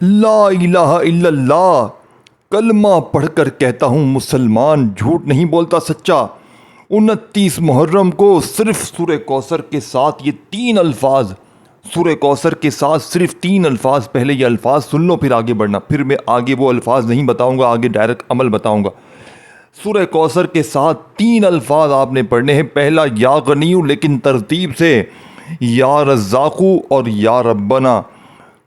لا الہ الا اللہ، کلمہ پڑھ کر کہتا ہوں مسلمان، جھوٹ نہیں بولتا سچا۔ 29 محرم کو صرف سورہ کوثر کے ساتھ یہ 3 الفاظ، سورہ کوثر کے ساتھ صرف 3 الفاظ، پہلے یہ الفاظ سن لو پھر آگے بڑھنا، پھر میں آگے وہ الفاظ نہیں بتاؤں گا، آگے ڈائریکٹ عمل بتاؤں گا۔ سورہ کوثر کے ساتھ 3 الفاظ آپ نے پڑھنے ہیں۔ پہلا یا غنیو، لیکن ترتیب سے، یا رزاقو اور یا ربنا۔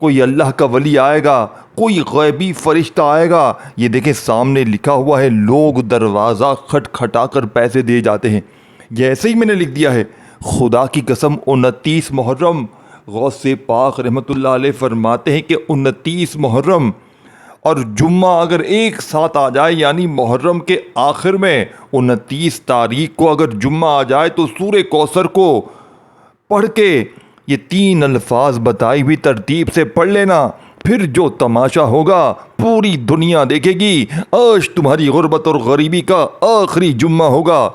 کوئی اللہ کا ولی آئے گا، کوئی غیبی فرشتہ آئے گا، یہ دیکھیں سامنے لکھا ہوا ہے، لوگ دروازہ کھٹکھٹا کر پیسے دے جاتے ہیں، یہ ایسے ہی میں نے لکھ دیا ہے۔ خدا کی قسم 29 محرم، غوث پاک رحمۃ اللہ علیہ فرماتے ہیں کہ 29 محرم اور جمعہ اگر ایک ساتھ آ جائے، یعنی محرم کے آخر میں 29 تاریخ کو اگر جمعہ آ جائے تو سورہ کوثر کو پڑھ کے یہ 3 الفاظ بتائی ہوئی ترتیب سے پڑھ لینا، پھر جو تماشا ہوگا پوری دنیا دیکھے گی۔ آج تمہاری غربت اور غریبی کا آخری جمعہ ہوگا،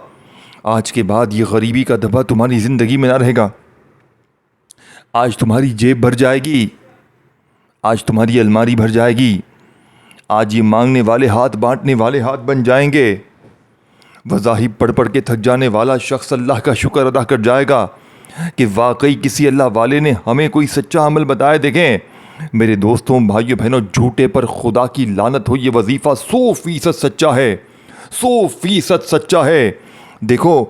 آج کے بعد یہ غریبی کا دبا تمہاری زندگی میں نہ رہے گا۔ آج تمہاری جیب بھر جائے گی، آج تمہاری الماری بھر جائے گی، آج یہ مانگنے والے ہاتھ بانٹنے والے ہاتھ بن جائیں گے۔ وظائف پڑھ پڑھ کے تھک جانے والا شخص اللہ کا شکر ادا کر جائے گا کہ واقعی کسی اللہ والے نے ہمیں کوئی سچا عمل بتایا۔ دیکھیں میرے دوستوں، بھائیوں بہنوں، جھوٹے پر خدا کی لعنت ہو، یہ وظیفہ 100% سچا ہے، 100% سچا ہے۔ دیکھو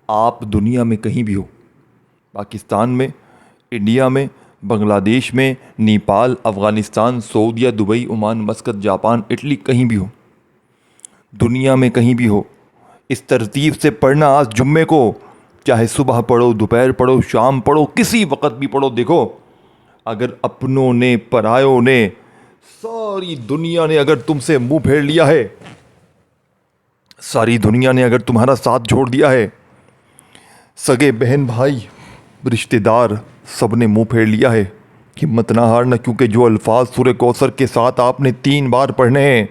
آپ دنیا میں کہیں بھی ہو، پاکستان میں، انڈیا میں، بنگلہ دیش میں، نیپال، افغانستان، سعودیہ، Dubai, Oman, Muscat, Japan, Italy, کہیں بھی ہو، دنیا میں کہیں بھی ہو، اس ترتیب سے پڑھنا آج جمعے کو، چاہے صبح پڑھو، دوپہر پڑھو، شام پڑھو، کسی وقت بھی پڑھو۔ دیکھو اگر اپنوں نے، پرایوں نے، ساری دنیا نے اگر تم سے منہ پھیر لیا ہے، ساری دنیا نے اگر تمہارا ساتھ چھوڑ دیا ہے، سگے بہن بھائی رشتہ دار سب نے منہ پھیر لیا ہے، ہمت نہ ہارنا، کیونکہ جو الفاظ سورہ کوثر کے ساتھ آپ نے 3 بار پڑھنے ہیں۔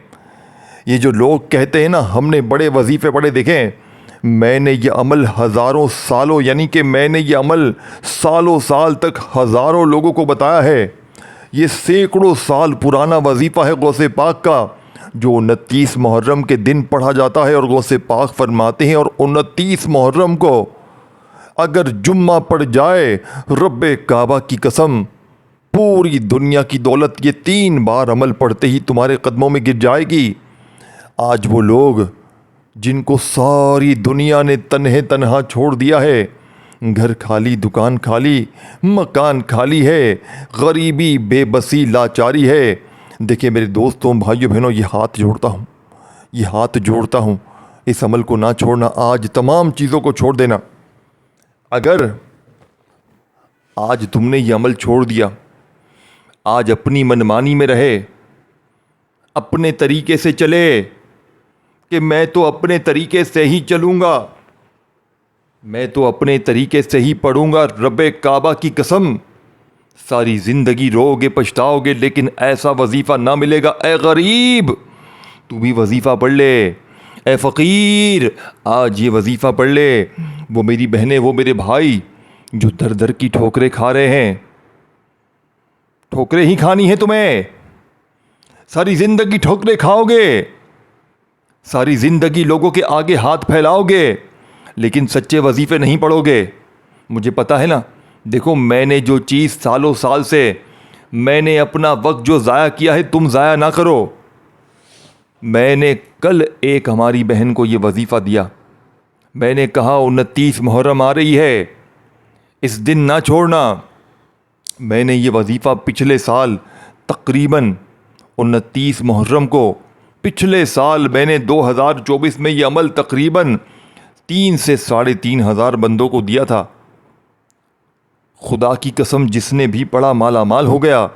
یہ جو لوگ کہتے ہیں نا ہم نے بڑے وظیفے پڑھے، دیکھیں میں نے یہ عمل ہزاروں سالوں، یعنی کہ میں نے یہ عمل سالوں سال تک ہزاروں لوگوں کو بتایا ہے۔ یہ سینکڑوں سال پرانا وظیفہ ہے غوث پاک کا، جو 29 محرم کے دن پڑھا جاتا ہے، اور غوث پاک فرماتے ہیں اور 29 محرم کو اگر جمعہ پڑ جائے، رب کعبہ کی قسم پوری دنیا کی دولت یہ 3 بار عمل پڑھتے ہی تمہارے قدموں میں گر جائے گی۔ آج وہ لوگ جن کو ساری دنیا نے تنہا چھوڑ دیا ہے، گھر خالی، دکان خالی، مکان خالی ہے، غریبی، بے بسی، لاچاری ہے۔ دیکھیں میرے دوستوں، بھائیوں بہنوں، یہ ہاتھ جوڑتا ہوں، اس عمل کو نہ چھوڑنا، آج تمام چیزوں کو چھوڑ دینا۔ اگر آج تم نے یہ عمل چھوڑ دیا، آج اپنی منمانی میں رہے، اپنے طریقے سے چلے کہ میں تو اپنے طریقے سے ہی چلوں گا، میں تو اپنے طریقے سے ہی پڑھوں گا، رب کعبہ کی قسم ساری زندگی رو گے، پچھتاؤ گے، لیکن ایسا وظیفہ نہ ملے گا۔ اے غریب تو بھی وظیفہ پڑھ لے، اے فقیر آج یہ وظیفہ پڑھ لے، وہ میری بہنیں، وہ میرے بھائی جو در در کی ٹھوکریں کھا رہے ہیں، ٹھوکریں ہی کھانی ہے تمہیں، ساری زندگی ٹھوکریں کھاؤ گے، ساری زندگی لوگوں کے آگے ہاتھ پھیلاؤ گے، لیکن سچے وظیفے نہیں پڑھو گے۔ مجھے پتا ہے نا، دیکھو میں نے جو چیز سالوں سال سے، میں نے اپنا وقت جو ضائع کیا ہے، تم ضائع نہ کرو۔ میں نے کل ایک ہماری بہن کو یہ وظیفہ دیا، میں نے کہا 29 محرم آ رہی ہے، اس دن نہ چھوڑنا۔ میں نے یہ وظیفہ پچھلے سال تقریباً 29 محرم کو، پچھلے سال میں نے 2024 میں یہ عمل تقریباً 3 سے 3,500 بندوں کو دیا تھا۔ خدا کی قسم جس نے بھی پڑھا مالا مال ہو گیا۔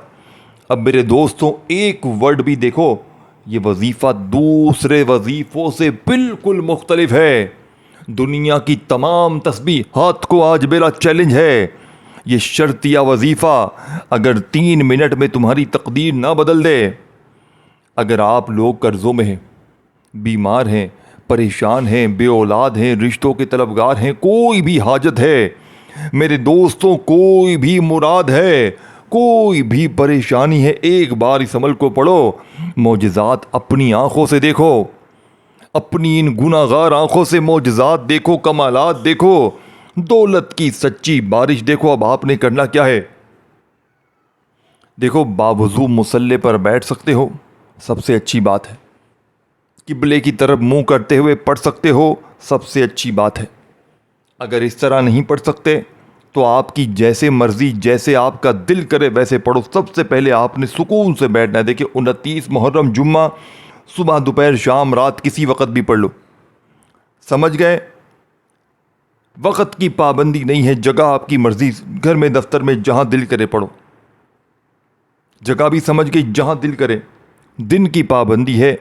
اب میرے دوستوں ایک ورڈ بھی دیکھو، یہ وظیفہ دوسرے وظیفوں سے بالکل مختلف ہے۔ دنیا کی تمام تسبیحات کو آج میرا چیلنج ہے، یہ شرطیہ وظیفہ اگر 3 منٹ میں تمہاری تقدیر نہ بدل دے، اگر آپ لوگ قرضوں میں ہیں، بیمار ہیں، پریشان ہیں، بے اولاد ہیں، رشتوں کے طلبگار ہیں، کوئی بھی حاجت ہے میرے دوستوں، کوئی بھی مراد ہے، کوئی بھی پریشانی ہے ایک بار اس عمل کو پڑھو، معجزات اپنی آنکھوں سے دیکھو، اپنی ان گناہگار آنکھوں سے معجزات دیکھو، کمالات دیکھو، دولت کی سچی بارش دیکھو۔ اب آپ نے کرنا کیا ہے؟ دیکھو، باوضو مصلی پر بیٹھ سکتے ہو، سب سے اچھی بات ہے۔ قبلے کی طرف منہ کرتے ہوئے پڑھ سکتے ہو، سب سے اچھی بات ہے۔ اگر اس طرح نہیں پڑھ سکتے تو آپ کی جیسے مرضی، جیسے آپ کا دل کرے ویسے پڑھو۔ سب سے پہلے آپ نے سکون سے بیٹھنا ہے۔ دیکھیں 29 محرم جمعہ، صبح دوپہر شام رات کسی وقت بھی پڑھ لو، سمجھ گئے؟ وقت کی پابندی نہیں ہے، جگہ آپ کی مرضی، گھر میں دفتر میں جہاں دل کرے پڑھو، جگہ بھی سمجھ گئی، جہاں دل کرے۔ دن کی پابندی ہے،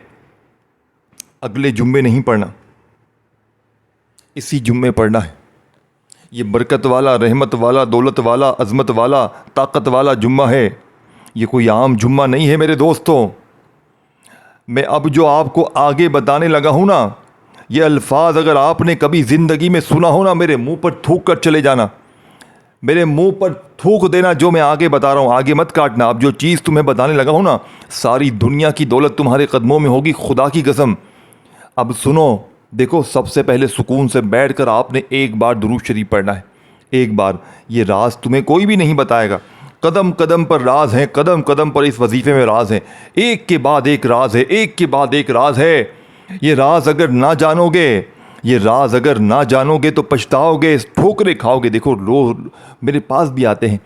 اگلے جمعے نہیں پڑھنا، اسی جمعے پڑھنا ہے۔ یہ برکت والا، رحمت والا، دولت والا، عظمت والا، طاقت والا جمعہ ہے، یہ کوئی عام جمعہ نہیں ہے میرے دوستوں۔ میں اب جو آپ کو آگے بتانے لگا ہوں نا، یہ الفاظ اگر آپ نے کبھی زندگی میں سنا ہو نا، میرے منہ پر تھوک کر چلے جانا، میرے منہ پر تھوک دینا جو میں آگے بتا رہا ہوں، آگے مت کاٹنا۔ اب جو چیز تمہیں بتانے لگا ہوں نا، ساری دنیا کی دولت تمہارے قدموں میں ہوگی، خدا کی قسم۔ اب سنو، دیکھو، سب سے پہلے سکون سے بیٹھ کر آپ نے ایک بار درود شریف پڑھنا ہے، ایک بار۔ یہ راز تمہیں کوئی بھی نہیں بتائے گا، قدم قدم پر راز ہیں، قدم قدم پر اس وظیفے میں راز ہیں، ایک کے بعد ایک راز ہے، ایک کے بعد ایک راز ہے۔ یہ راز اگر نہ جانو گے، یہ راز اگر نہ جانو گے تو پچھتاؤ گے، ٹھوکریں کھاؤ گے۔ دیکھو، لوگ میرے پاس بھی آتے ہیں،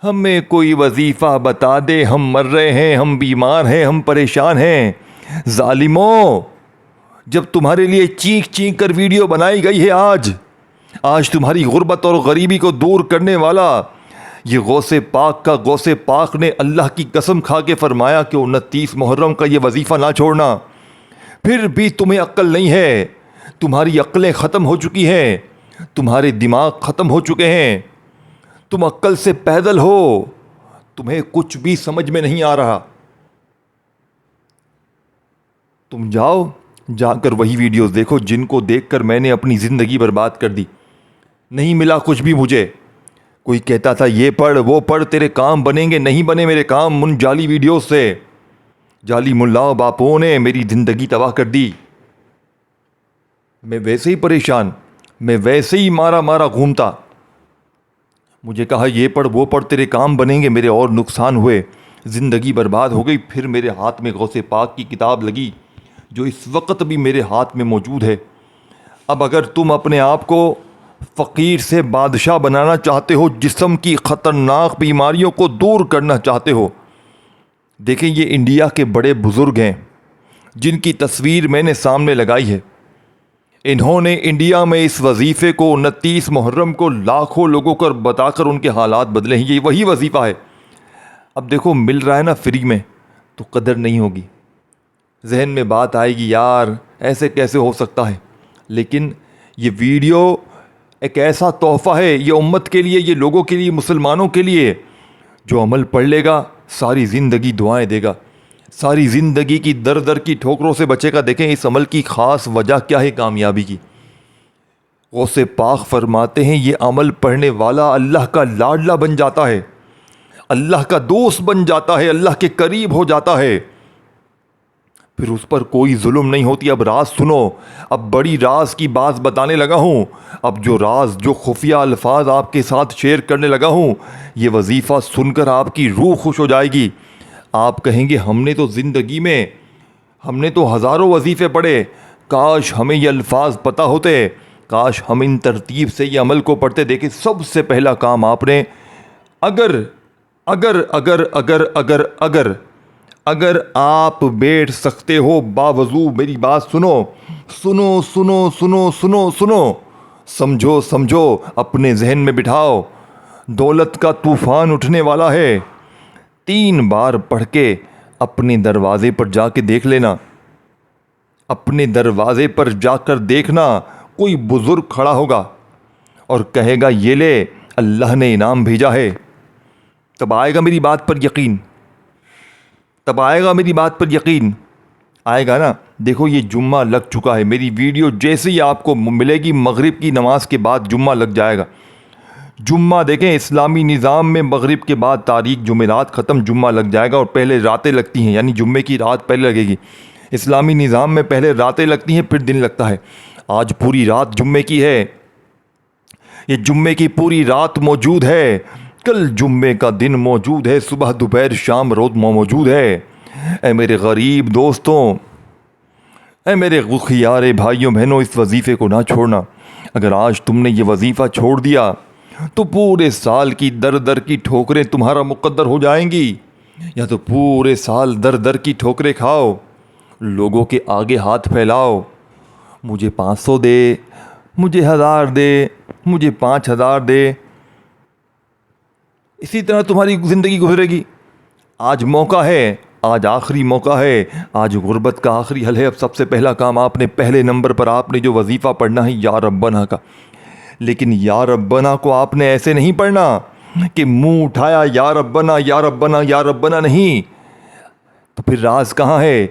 ہمیں کوئی وظیفہ بتا دے، ہم مر رہے ہیں، ہم بیمار ہیں، ہم پریشان ہیں۔ ظالموں، جب تمہارے لیے چینک چینک کر ویڈیو بنائی گئی ہے، آج تمہاری غربت اور غریبی کو دور کرنے والا یہ غوث پاک کا غوث پاک نے اللہ کی قسم کھا کے فرمایا کہ 29 محرم کا یہ وظیفہ نہ چھوڑنا۔ پھر بھی تمہیں عقل نہیں ہے، تمہاری عقلیں ختم ہو چکی ہیں، تمہارے دماغ ختم ہو چکے ہیں، تم عقل سے پیدل ہو، تمہیں کچھ بھی سمجھ میں نہیں آ رہا۔ تم جا کر وہی ویڈیوز دیکھو جن کو دیکھ کر میں نے اپنی زندگی برباد کر دی۔ نہیں ملا کچھ بھی مجھے۔ کوئی کہتا تھا یہ پڑھ وہ پڑھ تیرے کام بنیں گے، نہیں بنے میرے کام ان جعلی ویڈیوز سے۔ جعلی ملا باپوں نے میری زندگی تباہ کر دی۔ میں ویسے ہی پریشان، میں ویسے ہی مارا گھومتا۔ مجھے کہا یہ پڑھ وہ پڑھ تیرے کام بنیں گے، میرے اور نقصان ہوئے، زندگی برباد ہو گئی۔ پھر میرے ہاتھ میں غوث پاک کی کتاب لگی جو اس وقت بھی میرے ہاتھ میں موجود ہے۔ اب اگر تم اپنے آپ کو فقیر سے بادشاہ بنانا چاہتے ہو، جسم کی خطرناک بیماریوں کو دور کرنا چاہتے ہو، دیکھیں یہ انڈیا کے بڑے بزرگ ہیں جن کی تصویر میں نے سامنے لگائی ہے۔ انہوں نے انڈیا میں اس وظیفے کو 29 محرم کو لاکھوں لوگوں کو بتا کر ان کے حالات بدلے ہیں۔ یہ وہی وظیفہ ہے۔ اب دیکھو مل رہا ہے نا فری میں، تو قدر نہیں ہوگی، ذہن میں بات آئے گی یار ایسے کیسے ہو سکتا ہے۔ لیکن یہ ویڈیو ایک ایسا تحفہ ہے، یہ امت کے لیے، یہ لوگوں کے لیے، مسلمانوں کے لیے، جو عمل پڑھ لے گا ساری زندگی دعائیں دے گا، ساری زندگی کی در در کی ٹھوکروں سے بچے گا۔ دیکھیں اس عمل کی خاص وجہ کیا ہے کامیابی کی۔ غوث پاک فرماتے ہیں یہ عمل پڑھنے والا اللہ کا لاڈلا بن جاتا ہے، اللہ کا دوست بن جاتا ہے، اللہ کے قریب ہو جاتا ہے، پھر اس پر کوئی ظلم نہیں ہوتی۔ اب راز سنو، اب بڑی راز کی بات بتانے لگا ہوں۔ اب جو راز، جو خفیہ الفاظ آپ کے ساتھ شیئر کرنے لگا ہوں، یہ وظیفہ سن کر آپ کی روح خوش ہو جائے گی۔ آپ کہیں گے ہم نے تو زندگی میں، ہم نے تو ہزاروں وظیفے پڑھے، کاش ہمیں یہ الفاظ پتہ ہوتے، کاش ہم ان ترتیب سے یہ عمل کو پڑھتے۔ دیکھیں سب سے پہلا کام آپ نے، اگر آپ بیٹھ سکتے ہو باوضو، میری بات سمجھو، اپنے ذہن میں بٹھاؤ، دولت کا طوفان اٹھنے والا ہے۔ 3 بار پڑھ کے اپنے دروازے پر جا کے دیکھ لینا، اپنے دروازے پر جا کر دیکھنا، کوئی بزرگ کھڑا ہوگا اور کہے گا یہ لے اللہ نے انعام بھیجا ہے۔ تب آئے گا میری بات پر یقین، آئے گا نا۔ دیکھو یہ جمعہ لگ چکا ہے، میری ویڈیو جیسے ہی آپ کو ملے گی مغرب کی نماز کے بعد جمعہ لگ جائے گا۔ جمعہ دیکھیں اسلامی نظام میں مغرب کے بعد تاریخ جمعرات ختم جمعہ لگ جائے گا اور پہلے راتیں لگتی ہیں، یعنی جمعے کی رات پہلے لگے گی۔ اسلامی نظام میں پہلے راتیں لگتی ہیں پھر دن لگتا ہے۔ آج پوری رات جمعے کی ہے، یہ جمعے کی پوری رات موجود ہے، کل جمعے کا دن موجود ہے، صبح دوپہر شام روز موجود ہے۔ اے میرے غریب دوستوں، اے میرے غخیارے بھائیوں بہنوں، اس وظیفے کو نہ چھوڑنا۔ اگر آج تم نے یہ وظیفہ چھوڑ دیا تو پورے سال کی در در کی ٹھوکریں تمہارا مقدر ہو جائیں گی، یا تو پورے سال در در کی ٹھوکریں کھاؤ، لوگوں کے آگے ہاتھ پھیلاؤ، مجھے 500 دے، مجھے 1000 دے، مجھے 5000 دے، اسی طرح تمہاری زندگی گزرے گی۔ آج موقع ہے، آج آخری موقع ہے، آج غربت کا آخری حل ہے۔ اب سب سے پہلا کام آپ نے پہلے نمبر پر آپ نے جو وظیفہ پڑھنا ہے یا ربنا کا، لیکن یا ربنا کو آپ نے ایسے نہیں پڑھنا کہ منہ اٹھایا یا ربنا یا ربنا یا ربنا نہیں، تو پھر راز کہاں ہے؟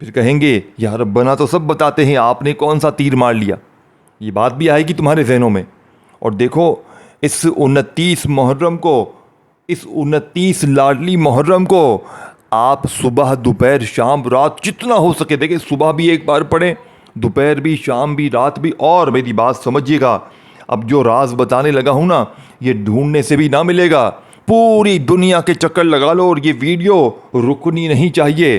پھر کہیں گے یا ربنا تو سب بتاتے ہیں، آپ نے کون سا تیر مار لیا؟ یہ بات بھی آئے گی تمہارے ذہنوں میں۔ اور دیکھو اس 29 محرم کو، اس 29 لاڈلی محرم کو آپ صبح دوپہر شام رات جتنا ہو سکے، دیکھیں صبح بھی ایک بار پڑھیں، دوپہر بھی شام بھی رات بھی۔ اور میری بات سمجھیے گا، اب جو راز بتانے لگا ہوں نا، یہ ڈھونڈنے سے بھی نہ ملے گا، پوری دنیا کے چکر لگا لو، اور یہ ویڈیو رکنی نہیں چاہیے۔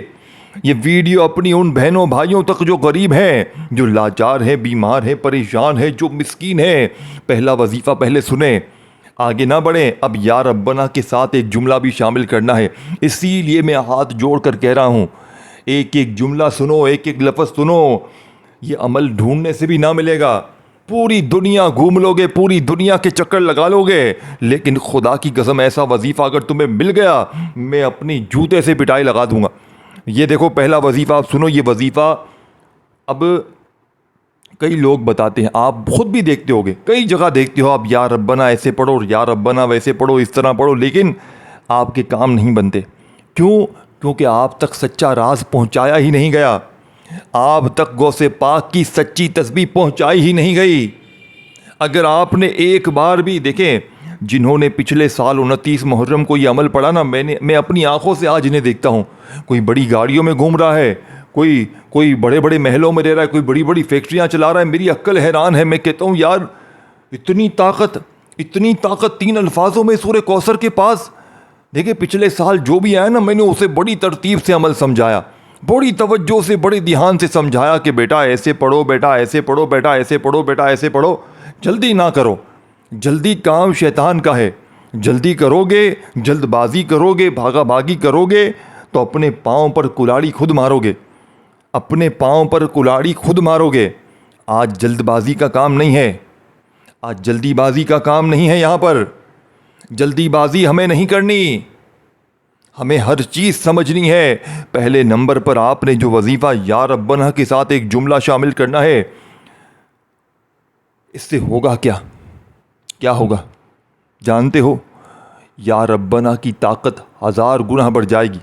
یہ ویڈیو اپنی ان بہنوں بھائیوں تک جو غریب ہیں، جو لاچار ہیں، بیمار ہیں، پریشان ہیں، جو مسکین ہیں، پہلا وظیفہ پہلے سنیں، آگے نہ بڑھیں۔ اب یا ربنا کے ساتھ ایک جملہ بھی شامل کرنا ہے، اسی لیے میں ہاتھ جوڑ کر کہہ رہا ہوں، ایک ایک جملہ سنو، ایک ایک لفظ سنو، یہ عمل ڈھونڈنے سے بھی نہ ملے گا۔ پوری دنیا گھوم لو گے، پوری دنیا کے چکر لگا لو گے، لیکن خدا کی قسم ایسا وظیفہ اگر تمہیں مل گیا، میں اپنی جوتے سے پٹائی لگا دوں گا۔ یہ دیکھو پہلا وظیفہ آپ سنو، یہ وظیفہ اب کئی لوگ بتاتے ہیں، آپ خود بھی دیکھتے ہوگے، کئی جگہ دیکھتے ہو آپ، یا ربنا ایسے پڑھو، یا ربنا ویسے پڑھو، اس طرح پڑھو، لیکن آپ کے کام نہیں بنتے۔ کیوں؟ کیونکہ آپ تک سچا راز پہنچایا ہی نہیں گیا، آپ تک غوث پاک کی سچی تسبیح پہنچائی ہی نہیں گئی۔ اگر آپ نے ایک بار بھی دیکھیں، جنہوں نے پچھلے سال 29 محرم کو یہ عمل پڑھا نا، میں اپنی آنکھوں سے آج انہیں دیکھتا ہوں، کوئی بڑی گاڑیوں میں گھوم رہا ہے، کوئی بڑے بڑے محلوں میں رہ رہا ہے، کوئی بڑی بڑی فیکٹریاں چلا رہا ہے۔ میری عقل حیران ہے، میں کہتا ہوں یار اتنی طاقت 3 الفاظوں میں سورہ کوثر کے پاس۔ دیکھیں پچھلے سال جو بھی آیا نا، میں نے اسے بڑی ترتیب سے عمل سمجھایا، بڑی توجہ سے، بڑے دھیان سے سمجھایا کہ بیٹا ایسے پڑھو، بیٹا ایسے پڑھو، بیٹا ایسے پڑھو، بیٹا ایسے پڑھو، جلدی نہ کرو، جلدی کام شیطان کا ہے، جلدی کرو گے، جلد بازی کرو گے، بھاگا بھاگی کرو گے تو اپنے پاؤں پر کلاڑی خود مارو گے، اپنے پاؤں پر کلاڑی خود مارو گے۔ آج جلد بازی کا کام نہیں ہے، آج جلدی بازی کا کام نہیں ہے، یہاں پر جلدی بازی ہمیں نہیں کرنی، ہمیں ہر چیز سمجھنی ہے۔ پہلے نمبر پر آپ نے جو وظیفہ یا ربنا کے ساتھ ایک جملہ شامل کرنا ہے، اس سے ہوگا کیا ہوگا جانتے ہو؟ یا ربنا کی طاقت 1000 گنا بڑھ جائے گی،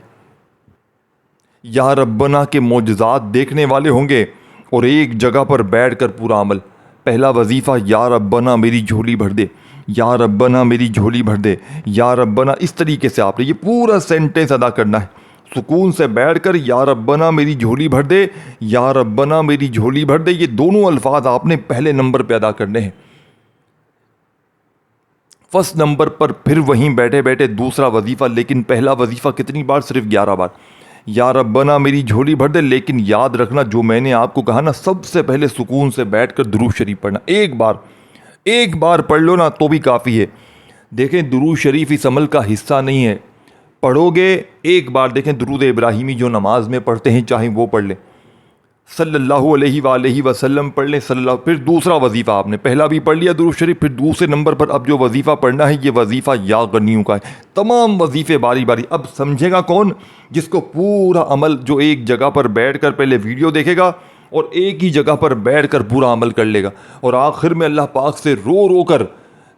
یا ربنا کے معجزات دیکھنے والے ہوں گے، اور ایک جگہ پر بیٹھ کر پورا عمل۔ پہلا وظیفہ یا ربنا میری جھولی بھر دے، یا ربنا میری جھولی بھر دے، یا ربنا، اس طریقے سے آپ نے یہ پورا سینٹنس ادا کرنا ہے، سکون سے بیٹھ کر یا ربنا میری جھولی بھر دے، یا ربنا میری جھولی بھر دے، یہ دونوں الفاظ آپ نے پہلے نمبر پہ ادا کرنے ہیں۔ فرسٹ نمبر پر پھر وہیں بیٹھے بیٹھے دوسرا وظیفہ، لیکن پہلا وظیفہ کتنی بار؟ صرف 11 بار، یا ربنا میری جھولی بھر دے۔ لیکن یاد رکھنا جو میں نے آپ کو کہا نا، سب سے پہلے سکون سے بیٹھ کر درود شریف پڑھنا، ایک بار پڑھ لو نا تو بھی کافی ہے۔ دیکھیں درود شریف اس عمل کا حصہ نہیں ہے، پڑھو گے ایک بار، دیکھیں درود ابراہیمی جو نماز میں پڑھتے ہیں چاہے وہ پڑھ لیں، صلی اللہ علیہ وآلہ وسلم پڑھ لیں، پھر دوسرا وظیفہ آپ نے پہلا بھی پڑھ لیا درود شریف، پھر دوسرے نمبر پر اب جو وظیفہ پڑھنا ہے یہ وظیفہ یا غنیوں کا ہے۔ تمام وظیفے باری باری۔ اب سمجھے گا کون؟ جس کو پورا عمل، جو ایک جگہ پر بیٹھ کر پہلے ویڈیو دیکھے گا اور ایک ہی جگہ پر بیٹھ کر پورا عمل کر لے گا، اور آخر میں اللہ پاک سے رو رو کر،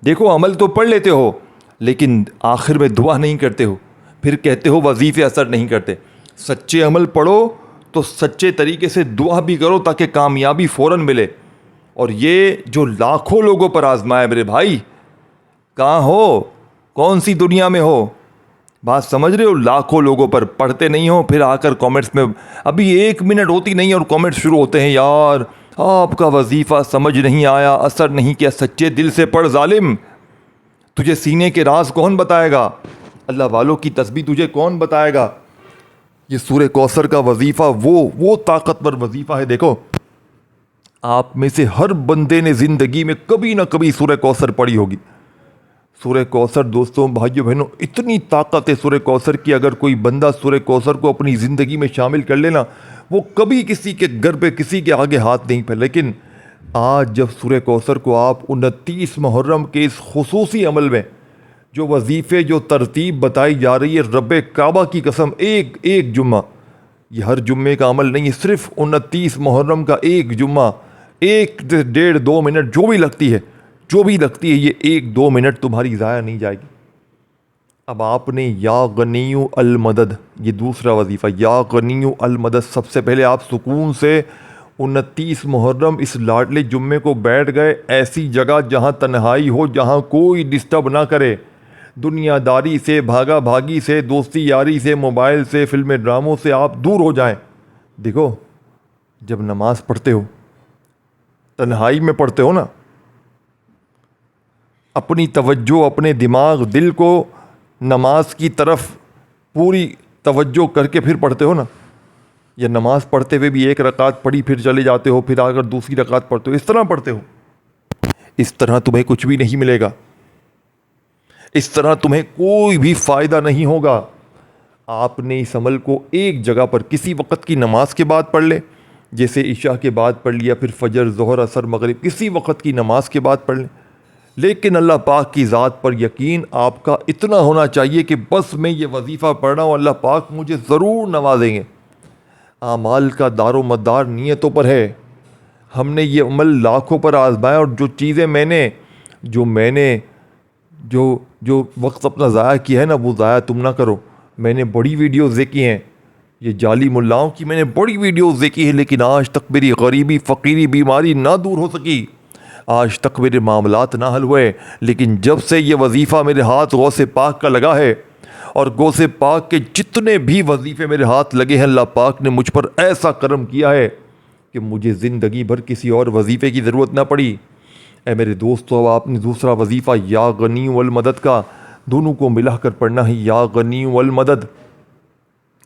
دیکھو عمل تو پڑھ لیتے ہو لیکن آخر میں دعا نہیں کرتے ہو، پھر کہتے ہو وظیفے اثر نہیں کرتے۔ سچے عمل پڑھو تو سچے طریقے سے دعا بھی کرو تاکہ کامیابی فوراً ملے۔ اور یہ جو لاکھوں لوگوں پر آزمایا میرے بھائی، کہاں ہو؟ کون سی دنیا میں ہو؟ بات سمجھ رہے ہو؟ لاکھوں لوگوں پر پڑھتے نہیں ہو، پھر آ کر کامنٹس میں ابھی 1 منٹ ہوتی نہیں اور کامنٹس شروع ہوتے ہیں، یار آپ کا وظیفہ سمجھ نہیں آیا، اثر نہیں کیا، سچے دل سے پڑھ ظالم، تجھے سینے کے راز کون بتائے گا؟ اللہ والوں کی تسبیح تجھے کون بتائے گا؟ یہ سورہ کوثر کا وظیفہ وہ طاقتور وظیفہ ہے۔ دیکھو، آپ میں سے ہر بندے نے زندگی میں کبھی نہ کبھی سورہ کوثر پڑھی ہوگی۔ سورہ کوثر دوستوں، بھائیوں بہنوں، اتنی طاقت ہے سورہ کوثر کی، اگر کوئی بندہ سورہ کوثر کو اپنی زندگی میں شامل کر لینا، وہ کبھی کسی کے گھر پہ کسی کے آگے ہاتھ نہیں پھیلے۔ لیکن آج جب سورہ کوثر کو آپ 29 محرم کے اس خصوصی عمل میں جو وظیفے، جو ترتیب بتائی جا رہی ہے، رب کعبہ کی قسم، ایک جمعہ، یہ ہر جمعے کا عمل نہیں ہے، صرف 29 محرم کا ایک جمعہ، 1-1.5-2 منٹ جو بھی لگتی ہے، یہ 1-2 منٹ تمہاری ضائع نہیں جائے گی۔ اب آپ نے یا غنیو المدد، یہ دوسرا وظیفہ، یا غنیو المدد، سب سے پہلے آپ سکون سے 29 محرم اس لاڈلے جمعے کو بیٹھ گئے، ایسی جگہ جہاں تنہائی ہو، جہاں کوئی ڈسٹرب نہ کرے، دنیا داری سے، بھاگا بھاگی سے، دوستی یاری سے، موبائل سے، فلم ڈراموں سے آپ دور ہو جائیں۔ دیکھو، جب نماز پڑھتے ہو، تنہائی میں پڑھتے ہو نا، اپنی توجہ، اپنے دماغ، دل کو نماز کی طرف پوری توجہ کر کے پھر پڑھتے ہو نا، یا نماز پڑھتے ہوئے بھی 1 رکعت پڑھی پھر چلے جاتے ہو، پھر اگر دوسری رکعت پڑھتے ہو، اس طرح پڑھتے ہو، اس طرح تمہیں کچھ بھی نہیں ملے گا، اس طرح تمہیں کوئی بھی فائدہ نہیں ہوگا۔ آپ نے اس عمل کو ایک جگہ پر کسی وقت کی نماز کے بعد پڑھ لیں، جیسے عشاء کے بعد پڑھ لیا، پھر فجر، ظہر، عصر، مغرب، کسی وقت کی نماز کے بعد پڑھ لیں، لیکن اللہ پاک کی ذات پر یقین آپ کا اتنا ہونا چاہیے کہ بس میں یہ وظیفہ پڑھ رہا ہوں، اللہ پاک مجھے ضرور نوازیں گے۔ اعمال کا دار و مدار نیتوں پر ہے۔ ہم نے یہ عمل لاکھوں پر آزمایا، اور جو چیزیں میں نے جو وقت اپنا ضائع کیا ہے نا، وہ ضائع تم نہ کرو۔ میں نے بڑی ویڈیوز دیکھی ہیں، یہ جعلی ملاؤں کی میں نے بڑی ویڈیوز دیکھی ہیں، لیکن آج تک میری غریبی، فقیری، بیماری نہ دور ہو سکی، آج تک میرے معاملات نہ حل ہوئے۔ لیکن جب سے یہ وظیفہ میرے ہاتھ غوث پاک کا لگا ہے، اور غوث پاک کے جتنے بھی وظیفے میرے ہاتھ لگے ہیں، اللہ پاک نے مجھ پر ایسا کرم کیا ہے کہ مجھے زندگی بھر کسی اور وظیفے کی ضرورت نہ پڑی۔ اے میرے دوستو، اب آپ نے دوسرا وظیفہ یا غنی والمدد کا دونوں کو ملا کر پڑھنا ہے، یا غنی والمدد،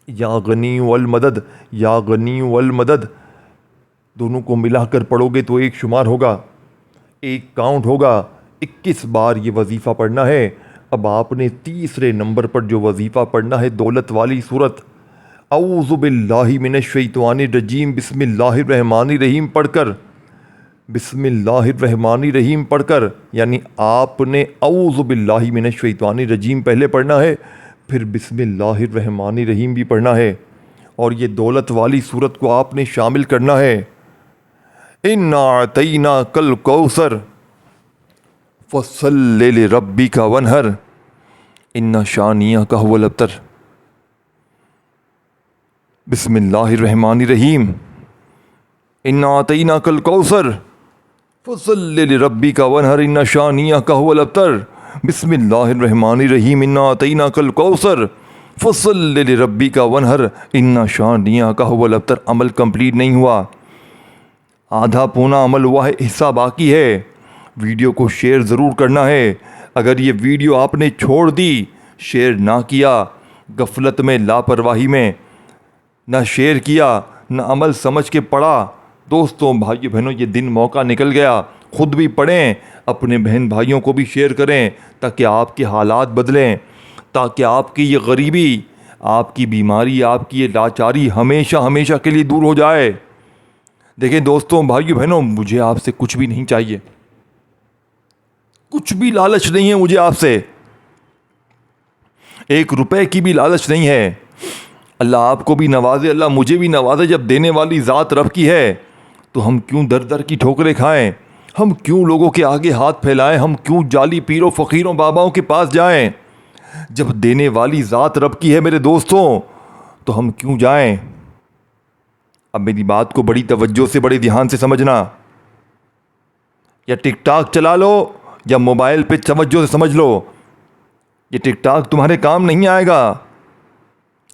یا غنی والمدد، یا غنی والمدد، دونوں کو ملا کر پڑھو گے تو ایک شمار ہوگا، ایک کاؤنٹ ہوگا، 21 بار یہ وظیفہ پڑھنا ہے۔ اب آپ نے تیسرے نمبر پر جو وظیفہ پڑھنا ہے، دولت والی صورت اعوذ باللہ من الشیطان الرجیم، بسم اللہ الرحمن الرحیم پڑھ کر، بسم اللہ الرحمن الرحیم پڑھ کر، یعنی آپ نے اعوذ باللہ من الشیطان الرجیم پہلے پڑھنا ہے، پھر بسم اللہ الرحمن الرحیم بھی پڑھنا ہے، اور یہ دولت والی صورت کو آپ نے شامل کرنا ہے۔ اِنَّا أَعْطَيْنَاكَ الْكَوْثَرَ فَصَلِّ لِرَبِّكَ وَانْحَرْ إِنَّ شَانِئَكَ هُوَ الْأَبْتَرُ۔ بسم اللہ الرحمن الرحیم، اِنَّا أَعْطَيْنَاكَ الْكَوْثَرَ فَصَلِّ لِرَبِّكَ وَانْحَرْ إِنَّ شَانِئَكَ هُوَ الْأَبْتَرُ۔ بسم اللہ الرحمن الرحیم، اِنَّا أَعْطَيْنَاكَ الْكَوْثَرَ فَصَلِّ لِرَبِّكَ وَانْحَرْ إِنَّ شَانِئَكَ هُوَ الْأَبْتَرُ۔ عمل کمپلیٹ نہیں ہوا، آدھا پونا عمل ہوا ہے، حصہ باقی ہے۔ ویڈیو کو شیئر ضرور کرنا ہے۔ اگر یہ ویڈیو آپ نے چھوڑ دی، شیئر نہ کیا، غفلت میں، لاپرواہی میں نہ شیئر کیا، نہ عمل سمجھ کے پڑھا، دوستوں، بھائیوں بہنوں، یہ دن موقع نکل گیا، خود بھی پڑھیں، اپنے بہن بھائیوں کو بھی شیئر کریں، تاکہ آپ کے حالات بدلیں، تاکہ آپ کی یہ غریبی، آپ کی بیماری، آپ کی یہ لاچاری ہمیشہ ہمیشہ کے لیے دور ہو جائے۔ دیکھیں دوستوں، بھائیوں بہنوں، مجھے آپ سے کچھ بھی نہیں چاہیے، کچھ بھی لالچ نہیں ہے مجھے آپ سے، 1 روپے کی بھی لالچ نہیں ہے۔ اللہ آپ کو بھی نوازے، اللہ مجھے بھی نوازے۔ جب دینے والی ذات رب کی ہے تو ہم کیوں در در کی ٹھوکریں کھائیں؟ ہم کیوں لوگوں کے آگے ہاتھ پھیلائیں؟ ہم کیوں جعلی پیروں، فقیروں، باباؤں کے پاس جائیں؟ جب دینے والی ذات رب کی ہے میرے دوستوں، تو ہم کیوں جائیں؟ اب میری بات کو بڑی توجہ سے، بڑے دھیان سے سمجھنا۔ یا ٹک ٹاک چلا لو، یا موبائل پہ توجہ سے سمجھ لو، یہ ٹک ٹاک تمہارے کام نہیں آئے گا۔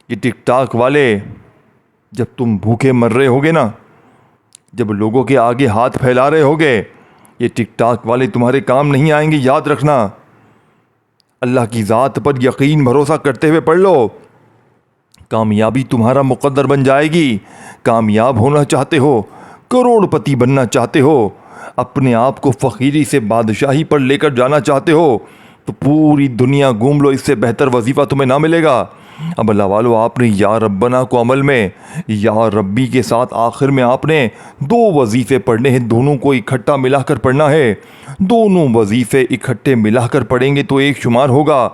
یہ ٹک ٹاک والے جب تم بھوکے مر رہے ہوگے نا، جب لوگوں کے آگے ہاتھ پھیلا رہے ہوگے، یہ ٹک ٹاک والے تمہارے کام نہیں آئیں گے، یاد رکھنا۔ اللہ کی ذات پر یقین بھروسہ کرتے ہوئے پڑھ لو، کامیابی تمہارا مقدر بن جائے گی۔ کامیاب ہونا چاہتے ہو، کروڑ پتی بننا چاہتے ہو، اپنے آپ کو فقیری سے بادشاہی پر لے کر جانا چاہتے ہو تو پوری دنیا گھوم لو، اس سے بہتر وظیفہ تمہیں نہ ملے گا۔ اب اللہ والو، آپ نے یا ربنا کو عمل میں یا ربی کے ساتھ آخر میں آپ نے 2 وظیفے پڑھنے ہیں، دونوں کو اکٹھا ملا کر پڑھنا ہے۔ دونوں وظیفے اکٹھے ملا کر پڑھیں گے تو ایک شمار ہوگا،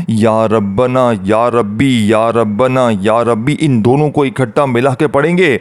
یا ربنا یا ربی یا ربنا یا ربی، ان دونوں کو اکٹھا ملا کے پڑھیں گے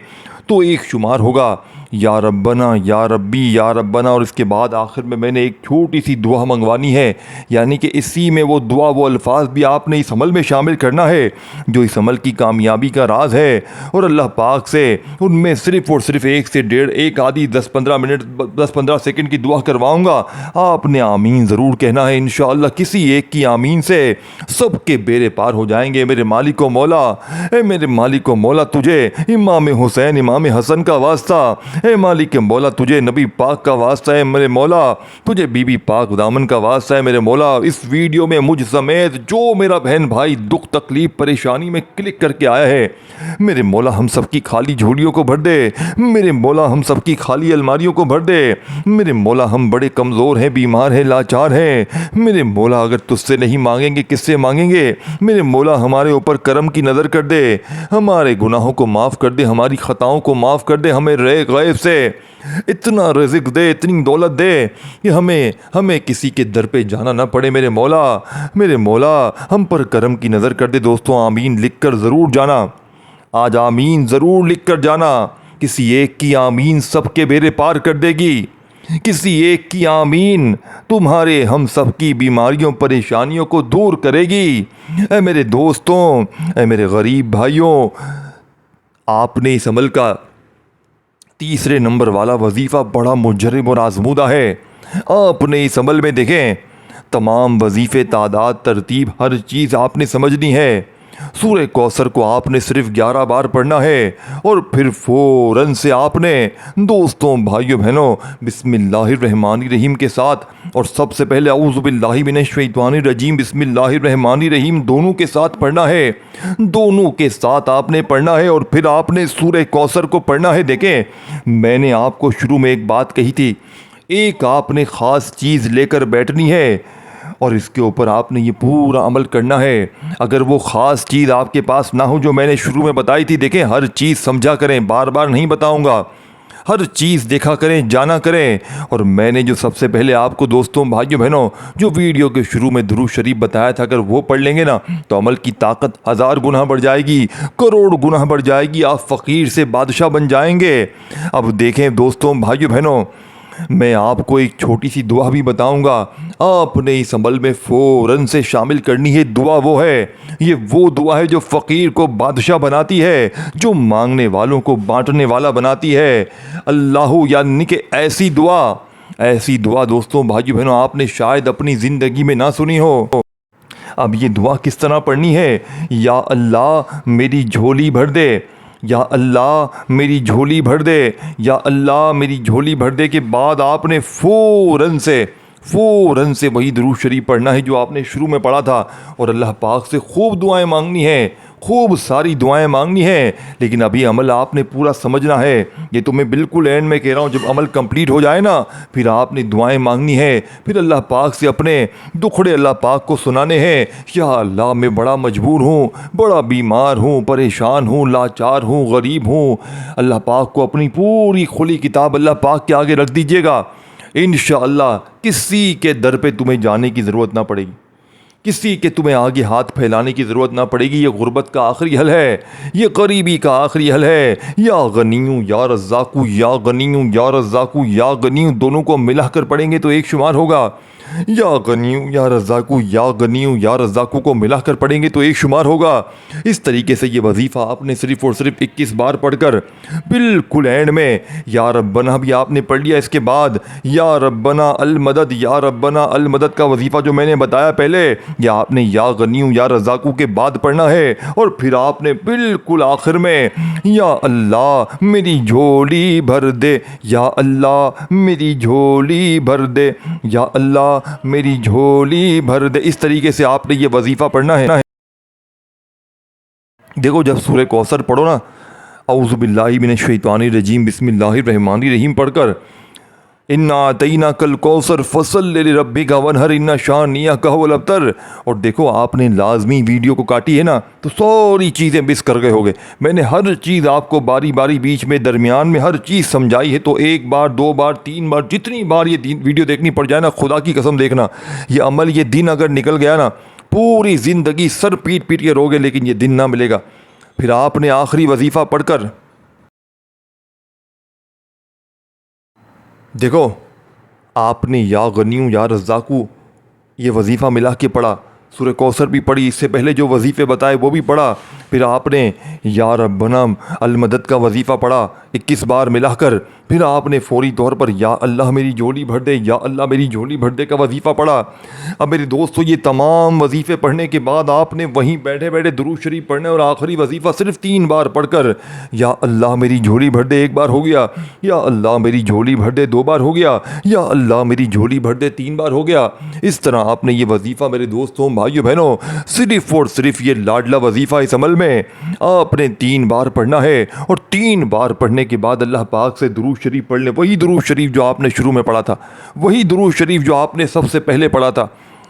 تو ایک شمار ہوگا، یا ربنا یا ربی یا ربنا۔ اور اس کے بعد آخر میں نے ایک چھوٹی سی دعا منگوانی ہے، یعنی کہ اسی میں وہ دعا، وہ الفاظ بھی آپ نے اس عمل میں شامل کرنا ہے جو اس عمل کی کامیابی کا راز ہے، اور اللہ پاک سے ان میں صرف اور صرف 1 سے 1.5 آدھی 10-15 منٹ 10-15 سیکنڈ کی دعا کرواؤں گا۔ آپ نے آمین ضرور کہنا ہے، انشاءاللہ کسی ایک کی آمین سے سب کے بیڑے پار ہو جائیں گے۔ میرے مالک و مولا، اے میرے مالک و مولا، تجھے امام حسین امام حسن کا واسطہ، اے مالک مولا تجھے نبی پاک کا واسطہ ہے میرے مولا، تجھے بی بی پاک دامن کا واسطہ ہے میرے مولا۔ اس ویڈیو میں مجھ سمیت جو میرا بہن بھائی دکھ تکلیف پریشانی میں کلک کر کے آیا ہے، میرے مولا ہم سب کی خالی جھولیوں کو بھر دے، میرے مولا ہم سب کی خالی الماریوں کو بھر دے، میرے مولا ہم بڑے کمزور ہیں، بیمار ہیں، لاچار ہیں، میرے مولا اگر تجھ سے نہیں مانگیں گے کس سے مانگیں گے؟ میرے مولا ہمارے اوپر کرم کی نظر کر دے، ہمارے گناہوں کو معاف کر دے، ہماری خطاؤں کو معاف کر دے، ہمیں غیب سے اتنا رزق دے، اتنی دولت دے کہ ہمیں کسی کے در پہ جانا نہ پڑے۔ میرے مولا ہم پر کرم کی نظر کر دے۔ دوستوں آمین لکھ کر ضرور جانا، آج آمین ضرور لکھ کر جانا، کسی ایک کی آمین سب کے بیڑے پار کر دے گی، کسی ایک کی آمین تمہارے ہم سب کی بیماریوں پریشانیوں کو دور کرے گی۔ اے میرے دوستوں، اے میرے غریب بھائیوں، آپ نے اس عمل کا 3 نمبر والا وظیفہ بڑا مجرب اور آزمودہ ہے۔ آپ نے اس عمل میں دیکھیں تمام وظیفے، تعداد، ترتیب، ہر چیز آپ نے سمجھنی ہے۔ سورہ کوثر کو آپ نے صرف 11 بار پڑھنا ہے، اور پھر فوراً سے آپ نے دوستوں بھائیوں بہنوں بسم اللہ الرحمن الرحیم کے ساتھ، اور سب سے پہلے اعوذ باللہ من الشیطان الرجیم بسم اللہ الرحمن الرحیم دونوں کے ساتھ پڑھنا ہے، دونوں کے ساتھ آپ نے پڑھنا ہے، اور پھر آپ نے سورہ کوثر کو پڑھنا ہے۔ دیکھیں میں نے آپ کو شروع میں ایک بات کہی تھی، ایک آپ نے خاص چیز لے کر بیٹھنی ہے اور اس کے اوپر آپ نے یہ پورا عمل کرنا ہے۔ اگر وہ خاص چیز آپ کے پاس نہ ہو جو میں نے شروع میں بتائی تھی، دیکھیں ہر چیز سمجھا کریں، بار بار نہیں بتاؤں گا، ہر چیز دیکھا کریں، جانا کریں۔ اور میں نے جو سب سے پہلے آپ کو دوستوں بھائیوں بہنوں جو ویڈیو کے شروع میں درود شریف بتایا تھا، اگر وہ پڑھ لیں گے نا تو عمل کی طاقت 1000 گنا بڑھ جائے گی، کروڑ گنا بڑھ جائے گی، آپ فقیر سے بادشاہ بن جائیں گے۔ اب دیکھیں دوستوں بھائیوں بہنوں، میں آپ کو ایک چھوٹی سی دعا بھی بتاؤں گا، آپ نے اس عمل میں فوراً سے شامل کرنی ہے۔ دعا وہ ہے، یہ وہ دعا ہے جو فقیر کو بادشاہ بناتی ہے، جو مانگنے والوں کو بانٹنے والا بناتی ہے۔ اللہ، یعنی کہ ایسی دعا دوستوں بھائیوں بہنوں آپ نے شاید اپنی زندگی میں نہ سنی ہو۔ اب یہ دعا کس طرح پڑھنی ہے؟ یا اللہ میری جھولی بھر دے، یا اللہ میری جھولی بھر دے، یا اللہ میری جھولی بھر دے کے بعد آپ نے فوراً سے وہی درود شریف پڑھنا ہے جو آپ نے شروع میں پڑھا تھا، اور اللہ پاک سے خوب دعائیں مانگنی ہیں، خوب ساری دعائیں مانگنی ہیں۔ لیکن ابھی عمل آپ نے پورا سمجھنا ہے، یہ تو میں بالکل اینڈ میں کہہ رہا ہوں، جب عمل کمپلیٹ ہو جائے نا پھر آپ نے دعائیں مانگنی ہے، پھر اللہ پاک سے اپنے دکھڑے اللہ پاک کو سنانے ہیں۔ یا اللہ میں بڑا مجبور ہوں، بڑا بیمار ہوں، پریشان ہوں، لاچار ہوں، غریب ہوں، اللہ پاک کو اپنی پوری کھلی کتاب اللہ پاک کے آگے رکھ دیجیے گا۔ انشاءاللہ کسی کے در پہ تمہیں جانے کی ضرورت نہ پڑے گی، کسی کے تمہیں آگے ہاتھ پھیلانے کی ضرورت نہ پڑے گی۔ یہ غربت کا آخری حل ہے، یہ غریبی کا آخری حل ہے۔ یا غنیوں یا رزاقو، یا غنیوں یا رزاقو، یا غنیوں دونوں کو ملا کر پڑھیں گے تو ایک شمار ہوگا۔ یا غنیو یا رزاقو یا غنیو یا رزاقو کو ملا کر پڑھیں گے تو ایک شمار ہوگا۔ اس طریقے سے یہ وظیفہ آپ نے صرف اور صرف 21 بار پڑھ کر بالکل اینڈ میں یا ربنا بھی آپ نے پڑھ لیا۔ اس کے بعد یا ربنا المدد، یا ربنا المدد کا وظیفہ جو میں نے بتایا پہلے، یہ آپ نے یا غنیو یا رزاقو کے بعد پڑھنا ہے، اور پھر آپ نے بالکل آخر میں یا اللہ میری جھولی بھر دے، یا اللہ میری جھولی بھر دے، یا اللہ میری جھولی بھر دے۔ اس طریقے سے آپ نے یہ وظیفہ پڑھنا ہے۔ دیکھو جب سورہ کوثر پڑھو نا، اعوذ باللہ من الشیطان الرجیم بسم اللہ الرحمن الرحیم پڑھ کر انا اعطیناک الکوثر فصل لربک وانحر ان شانئک هو الابتر، اور دیکھو آپ نے لازمی ویڈیو کو کاٹی ہے نا تو ساری چیزیں مس کر گئے ہوگے۔ میں نے ہر چیز آپ کو باری باری بیچ میں درمیان میں ہر چیز سمجھائی ہے، تو ایک بار 2 بار 3 بار جتنی بار یہ ویڈیو دیکھنی پڑ جائے نا، خدا کی قسم دیکھنا، یہ عمل یہ دن اگر نکل گیا نا، پوری زندگی سر پیٹ پیٹ کے روگے لیکن یہ دن نہ ملے گا۔ پھر آپ نے آخری وظیفہ پڑھ کر دیکھو، آپ نے یا غنیو یا رزاقو یہ وظیفہ ملا کے پڑھا، سورہ کوثر بھی پڑھی، اس سے پہلے جو وظیفے بتائے وہ بھی پڑھا، پھر آپ نے یا ربنا المدد کا وظیفہ پڑھا 21 بار ملا کر، پھر آپ نے فوری طور پر یا اللہ میری جھولی بھر دے، یا اللہ میری جھولی بھر دے کا وظیفہ پڑھا۔ اب میرے دوستو یہ تمام وظیفے پڑھنے کے بعد آپ نے وہیں بیٹھے بیٹھے درود شریف پڑھنا ہے، اور آخری وظیفہ صرف 3 بار پڑھ کر یا اللہ میری جھولی بھر دے 1 بار ہو گیا، یا اللہ میری جھولی بھر دے 2 بار ہو گیا، یا اللہ میری جھولی بھر دے 3 بار ہو گیا۔ اس طرح آپ نے یہ وظیفہ میرے دوستوں بھائیو بہنوں صرف اور صرف یہ لاڈلا وظیفہ اس عمل میں آپ نے 3 بار پڑھنا ہے، اور 3 بار پڑھنے کے بعد اللہ پاک سے درود شریف پڑھ لیں، وہی درود شریف جو آپ نے شروع میں پڑھا تھا، وہی درود شریف جو آپ نے سب سے پہلے پڑھا تھا،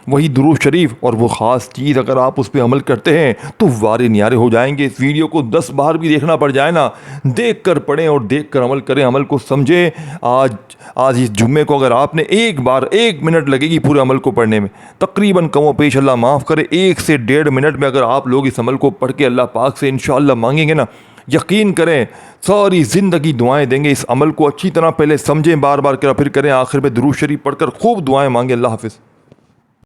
وہی درود شریف، اور وہ خاص چیز اگر آپ اس پہ عمل کرتے ہیں تو وارے نیارے ہو جائیں گے۔ اس ویڈیو کو 10 بار بھی دیکھنا پڑ جائے نا، دیکھ کر پڑھیں اور دیکھ کر عمل کریں، عمل کو سمجھیں۔ آج اس جمعے کو اگر آپ نے 1 بار 1 منٹ لگے گی پورے عمل کو پڑھنے میں، تقریباً کم و بیش اللہ معاف کرے 1 سے 1.5 منٹ میں اگر آپ لوگ اس عمل کو پڑھ کے اللہ پاک سے انشاءاللہ مانگیں گے نا، یقین کریں ساری زندگی دعائیں دیں گے۔ اس عمل کو اچھی طرح پہلے سمجھیں، بار بار کریں، پھر کریں، آخر میں درود شریف پڑھ کر خوب دعائیں مانگیں۔ اللہ حافظ۔